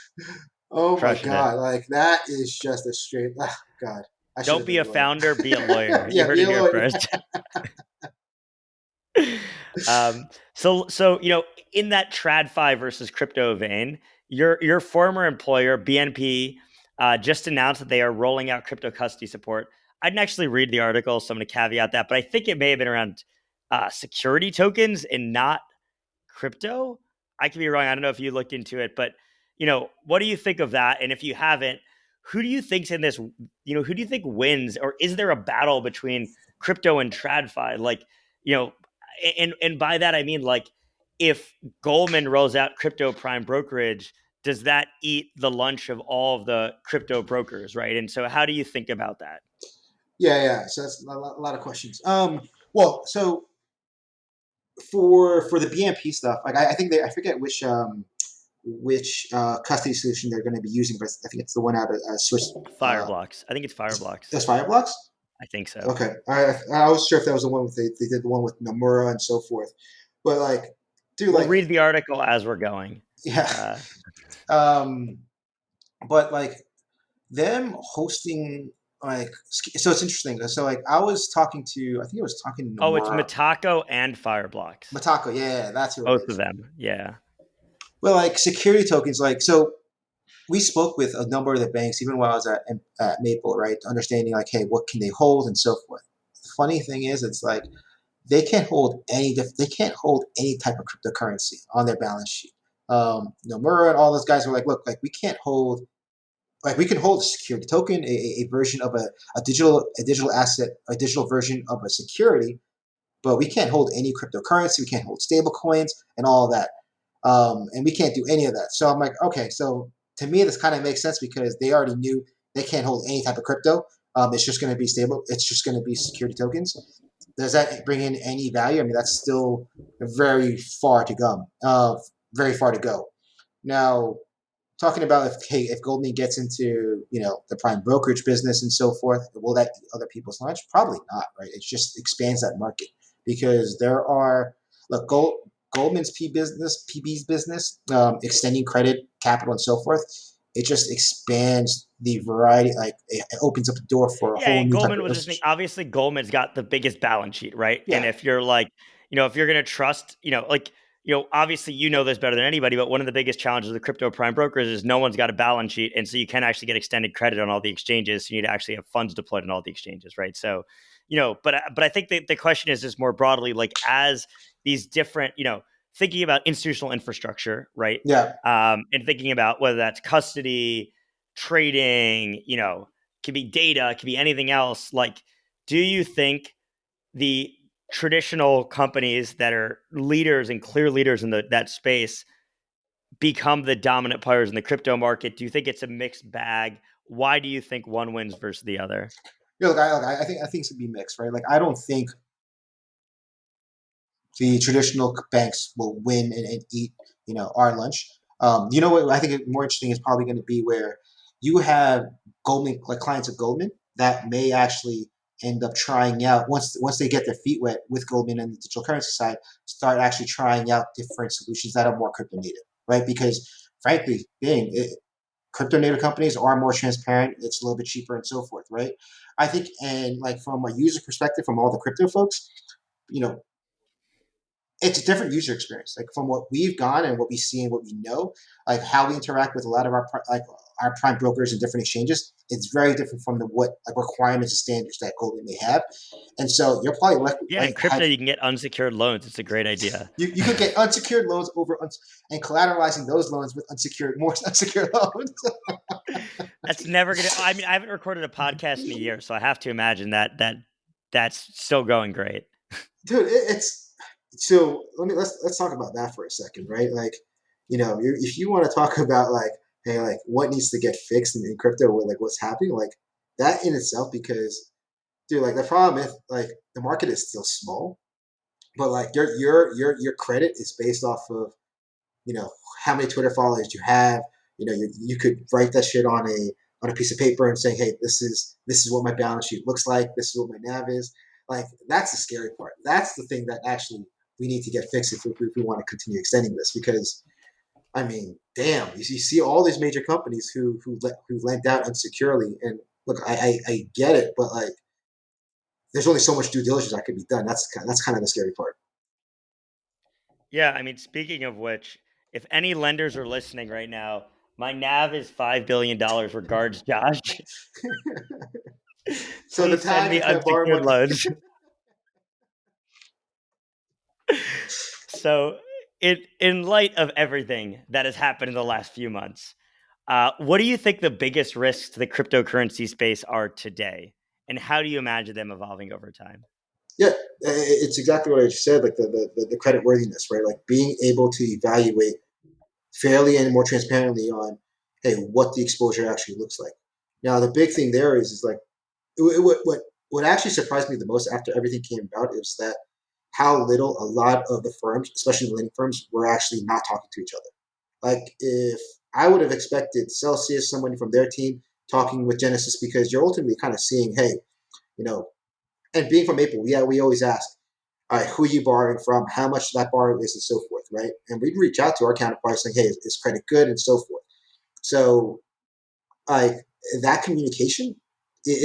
Oh my crushing it. god, like that is just a straight. Oh god, I should Don't have be been a a lawyer. founder, be a lawyer. You Yeah, heard be it a here lawyer. first. So in that TradFi versus crypto vein, your former employer BNP just announced that they are rolling out crypto custody support. I didn't actually read the article, so I'm going to caveat that, but I think it may have been around security tokens and not crypto. I could be wrong. I don't know if you looked into it, but what do you think of that? And if you haven't, who do you think's in this? Who do you think wins, or is there a battle between crypto and TradFi? Like, you know, and by that I mean like, if Goldman rolls out crypto prime brokerage, does that eat the lunch of all of the crypto brokers, right? And so, how do you think about that? Yeah. So that's a lot of questions. Well, so for the BMP stuff, like I think I forget which custody solution they're going to be using, but I think it's the one out of Swiss. Fireblocks. I think it's Fireblocks. That's Fireblocks. I think so. Okay, I was sure if that was the one with they did the one with Nomura and so forth, but like, dude, We'll like, read the article as we're going. yeah, Uh, um, but like them hosting like so it's interesting. So like I think I was talking to Oh, it's Nomura Mataco and Fireblocks. Matako, yeah, that's who it Both of is. them. Yeah. Well, like security tokens, like so we spoke with a number of the banks even while I was at Maple, right? Understanding like, hey, what can they hold and so forth. The funny thing is, it's like they can't hold any type of cryptocurrency on their balance sheet. Nomura and all those guys were like, look, like we can't hold like we can hold a security token, a version of a digital asset, a digital version of a security, but we can't hold any cryptocurrency. We can't hold stable coins and all of that. And we can't do any of that. So I'm like, okay, so to me, this kind of makes sense because they already knew they can't hold any type of crypto. It's just going to be stable. It's just going to be security tokens. Does that bring in any value? I mean, that's still very far to go. Very far to go. Now, talking about if Goldman gets into the prime brokerage business and so forth, will that eat other people's lunch? Probably not, right? It just expands that market because there are look Goldman's PB's business, extending credit, capital, and so forth. It just expands the variety, like it opens up the door for a Yeah, whole and new type Goldman of was listening. relationship. Obviously, Goldman's got the biggest balance sheet, right? And Yeah, if you're like, if you're going to trust, obviously you know this better than anybody, but one of the biggest challenges of the crypto prime brokers is no one's got a balance sheet. And so you can actually get extended credit on all the exchanges. So you need to actually have funds deployed on all the exchanges, right? So, but I think that the question is just more broadly, like as these different, thinking about institutional infrastructure, right? yeah. And thinking about whether that's custody, trading, could be data, could be anything else. Like, do you think the traditional companies that are leaders and clear leaders in that space become the dominant players in the crypto market? Do you think it's a mixed bag? Why do you think one wins versus the other? I think it's gonna be mixed, right? Like I don't think the traditional banks will win and eat, our lunch. What I think more interesting is probably going to be where you have Goldman, like clients of Goldman, that may actually end up trying out once they get their feet wet with Goldman and the digital currency side, start actually trying out different solutions that are more crypto native, right? Because frankly, crypto native companies are more transparent. It's a little bit cheaper and so forth, right? I think, and like from a user perspective, from all the crypto folks, you know, it's a different user experience. Like from what we've gone and what we see and what we know, like how we interact with a lot of our prime brokers and different exchanges, it's very different from the what like requirements and standards that Goldman may have. And so you're probably likely Yeah, right in crypto, you can get unsecured loans. It's a great idea. you could get unsecured loans and collateralizing those loans with more unsecured loans. That's never gonna. I mean, I haven't recorded a podcast in a year, so I have to imagine that's still going great. Dude, it's so let's talk about that for a second, right? Like, if you want to talk about like, hey, like what needs to get fixed in crypto, with like what's happening, like that in itself, because dude, like the problem is like the market is still small, but like your credit is based off of you know how many Twitter followers you have. You could write that shit on a piece of paper and say, hey, this is what my balance sheet looks like. This is what my nav is. Like that's the scary part. That's the thing that actually we need to get fixed if we want to continue extending this because. I mean, damn! You see all these major companies who lent out unsecurely, and look, I get it, but like, there's only so much due diligence that could be done. That's kind of the scary part. Yeah, I mean, speaking of which, if any lenders are listening right now, my NAV is $5 billion. Regards, Josh. So the Please send time me to borrow unsecured money. loans. So, in light of everything that has happened in the last few months, what do you think the biggest risks to the cryptocurrency space are today, and how do you imagine them evolving over time? Yeah, it's exactly what I just said. Like the credit worthiness, right? Like being able to evaluate fairly and more transparently on, hey, what the exposure actually looks like. Now, the big thing there is like what actually surprised me the most after everything came about is that how little a lot of the firms, especially the lending firms, were actually not talking to each other. Like if I would have expected Celsius, somebody from their team, talking with Genesis because you're ultimately kind of seeing, hey, you know, and being from Maple, we always ask, all right, who are you borrowing from, how much that borrow is, and so forth, right? And we'd reach out to our counterparts saying, hey, is credit good, and so forth. So like that communication,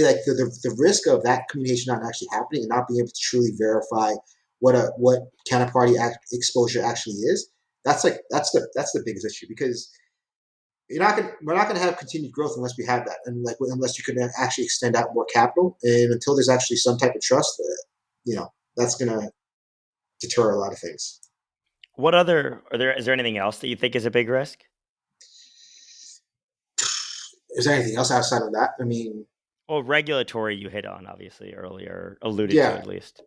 like the risk of that communication not actually happening and not being able to truly verify what counterparty exposure actually is. That's the biggest issue because we're not gonna have continued growth unless we have that, and like unless you can actually extend out more capital, and until there's actually some type of trust, that's gonna deter a lot of things. What other are there? Is there anything else that you think is a big risk? Is there anything else outside of that? I mean, Well, regulatory you hit on obviously earlier, alluded to yeah. at least.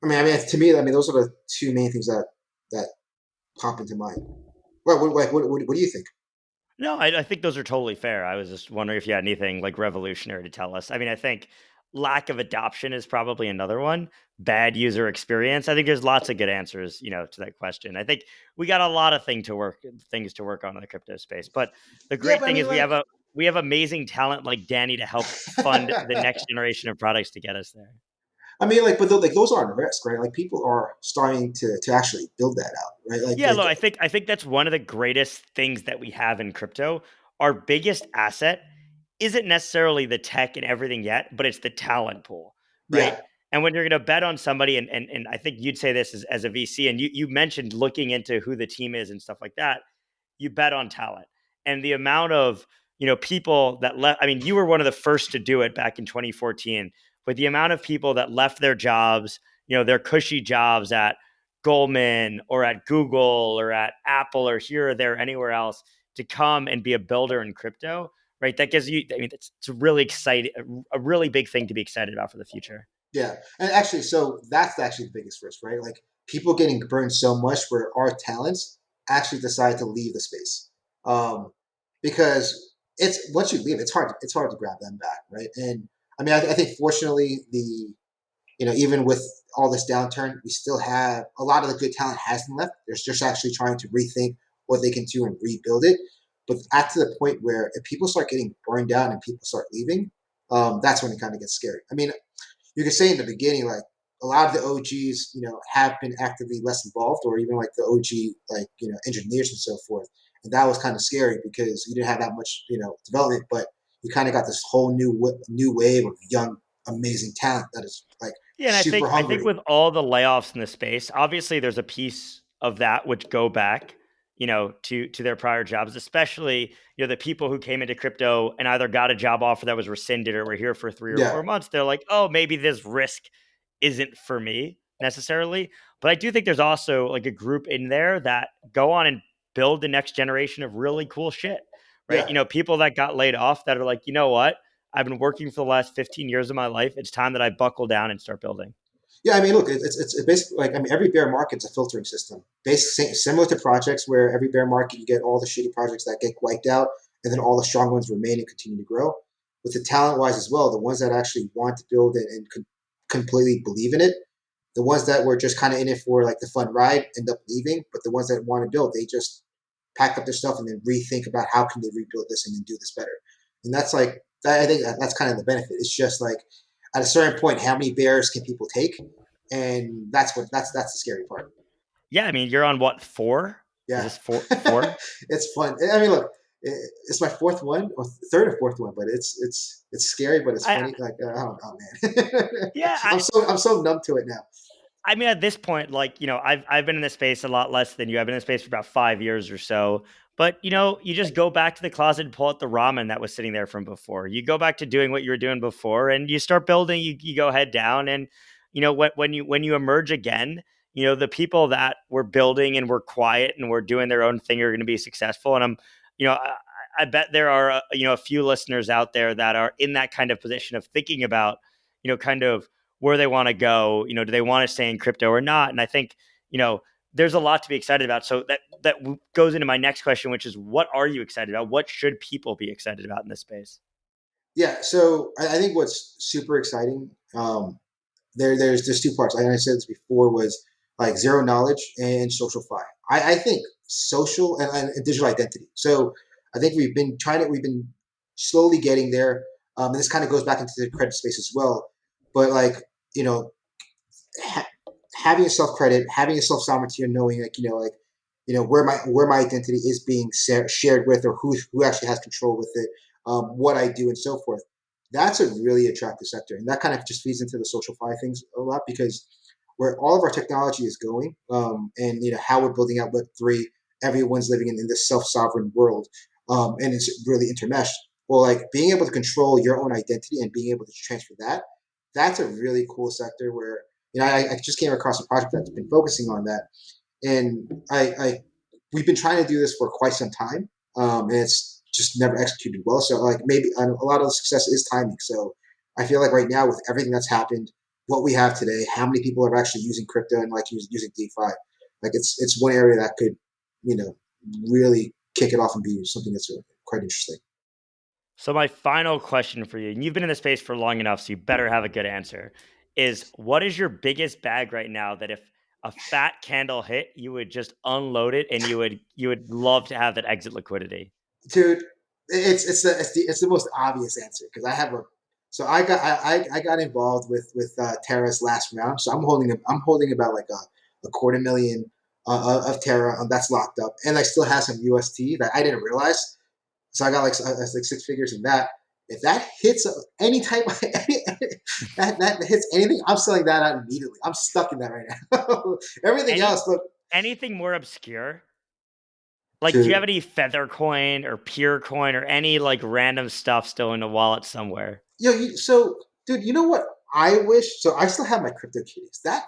I mean, to me, I mean, those are the two main things that pop into mind. What do you think? No, I think those are totally fair. I was just wondering if you had anything like revolutionary to tell us. I mean, I think lack of adoption is probably another one. Bad user experience. I think there's lots of good answers, to that question. I think we got a lot of things to work on in the crypto space. But the Yeah, great but I thing mean, is like, we have amazing talent like Danny to help fund the next generation of products to get us there. I mean, like, but like those aren't a risk, right? Like, people are starting to actually build that out, right? Yeah, look, I think that's one of the greatest things that we have in crypto. Our biggest asset isn't necessarily the tech and everything yet, but it's the talent pool, right? yeah, And when you're going to bet on somebody, and I think you'd say this as a VC, and you mentioned looking into who the team is and stuff like that, you bet on talent and the amount of people that left. I mean, you were one of the first to do it back in 2014, but the amount of people that left their jobs, their cushy jobs at Goldman or at Google or at Apple or here or there, anywhere else, to come and be a builder in crypto, right? That gives you, I mean, it's a really exciting, a really big thing to be excited about for the future. yeah, and actually, so that's actually the biggest risk, right? Like people getting burned so much where our talents actually decide to leave the space, um, because it's once you leave, it's hard to grab them back, right? And I mean, I think fortunately even with all this downturn, we still have a lot of the good talent hasn't left. They're just actually trying to rethink what they can do and rebuild it. But at to the point where if people start getting burned down and people start leaving, that's when it kind of gets scary. I mean, you could say in the beginning, like a lot of the OGs, have been actively less involved, or even like the OG, like engineers and so forth. And that was kind of scary because you didn't have that much, development, but you kind of got this whole new wave of young, amazing talent that is like Yeah, and super I think hungry. with all the layoffs in the space, obviously there's a piece of that which go back, to their prior jobs, especially the people who came into crypto and either got a job offer that was rescinded or were here for 3 or 4 months. They're like, oh, maybe this risk isn't for me necessarily. But I do think there's also like a group in there that go on and build the next generation of really cool shit, right? Yeah, People that got laid off that are like, you know what? I've been working for the last 15 years of my life. It's time that I buckle down and start building. yeah. I mean, look, it's basically like, I mean, every bear market's a filtering system, similar to projects where every bear market you get all the shitty projects that get wiped out, and then all the strong ones remain and continue to grow. With the talent wise as well, the ones that actually want to build it and completely believe in it, the ones that were just kind of in it for like the fun ride end up leaving, but the ones that want to build, they just pack up their stuff and then rethink about how can they rebuild this and then do this better. And that's like I think that's kind of the benefit. It's just like at a certain point, how many bears can people take? And that's the scary part. Yeah, I mean, you're on what, four? Is Yeah, this four? it's fun. I mean, look, it's my fourth one or third or fourth one, but it's scary, but it's I funny. Like I don't know, man. yeah, I'm so numb to it now. I mean, at this point, like, I've been in this space a lot less than you. I've been in this space for about 5 years or so. But you just go back to the closet and pull out the ramen that was sitting there from before. You go back to doing what you were doing before, and you start building. You go head down, and when you emerge again, the people that were building and were quiet and were doing their own thing are going to be successful. And I bet there are a few listeners out there that are in that kind of position of thinking about kind of where they want to go. Do they want to stay in crypto or not? And I think, there's a lot to be excited about. So that goes into my next question, which is, what are you excited about? What should people be excited about in this space? Yeah, so I think what's super exciting, there's two parts. Like I said this before, was like zero knowledge and social fi. I think social and digital identity. So I think we've been slowly getting there. And this kind of goes back into the credit space as well. But like, you know, ha- having a self credit, having a self sovereignty, and knowing like where my identity is being shared with, or who actually has control with it. what I do, and so forth. That's a really attractive sector, and that kind of just feeds into the social fi things a lot because where all of our technology is going, and how we're building out Web3, everyone's living in this self-sovereign world, and it's really intermeshed. Well, like being able to control your own identity and being able to transfer that, that's a really cool sector where I just came across a project that's been focusing on that, and we've been trying to do this for quite some time, and it's just never executed well. So like maybe a lot of the success is timing. So I feel like right now with everything that's happened, what we have today, how many people are actually using crypto and like using DeFi, like it's one area that could you know really kick it off and be something that's quite interesting. So my final question for you, and you've been in the space for long enough, so you better have a good answer, is what is your biggest bag right now that if a fat candle hit, you would just unload it and you would love to have that exit liquidity? Dude, it's the most obvious answer because I have a so I got involved with Terra's last round, so I'm holding about like a quarter million of Terra that's locked up, and I still have some UST that I didn't realize. So I got like six figures in that. If that hits any type of that hits anything, I'm selling that out immediately. I'm stuck in that right now. Everything Any else, look, anything more obscure? Like, do you have dude. any feather coin or pure coin or any like random stuff still in a wallet somewhere? So dude, you know what? I wish. So I still have my crypto kitties. That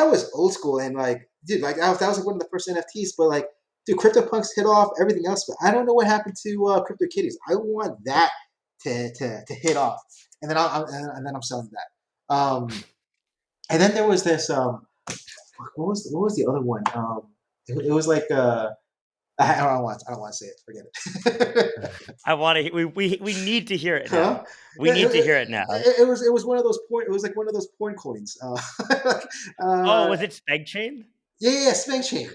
was old school and like, dude, like that was like one of the first NFTs. But like, dude, CryptoPunks hit off everything else, but I don't know what happened to crypto kitties. I want that to hit off, and then I'm selling that. And then there was this what was the other one? It was like I don't want to say it. Forget it. I want to. We need to hear it Huh? now. We Yeah, need to hear it now. it was one of those porn. It was like one of those porn coins. Oh, Uh, was it Speg Chain? yeah, Spank Chain.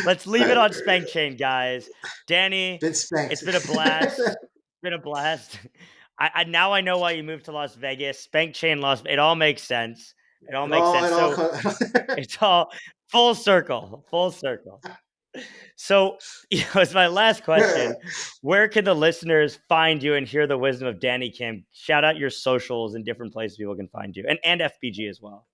Let's leave it on Spank Chain, guys. Danny, Been spanked. it's been a blast. It's been a blast. I now I know why you moved to Las Vegas. Spank Chain Las. It all makes sense. It all makes sense. It all So it's all full circle. Full circle. So, as my last question, where can the listeners find you and hear the wisdom of Danny Kim? Shout out your socials and different places people can find you, and FBG as well.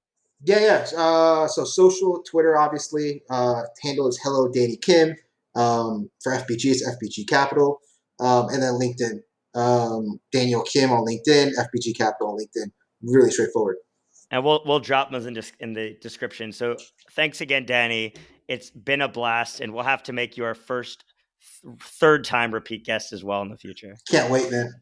yeah. So social, Twitter, obviously. Handle is Hello Danny Kim. For FBG, it's FBG Capital. And then LinkedIn. Daniel Kim on LinkedIn, FBG Capital on LinkedIn. Really straightforward. And we'll drop those in the description. So thanks again, Danny. It's been a blast, and we'll have to make you our first third time repeat guest as well in the future. Can't wait, man.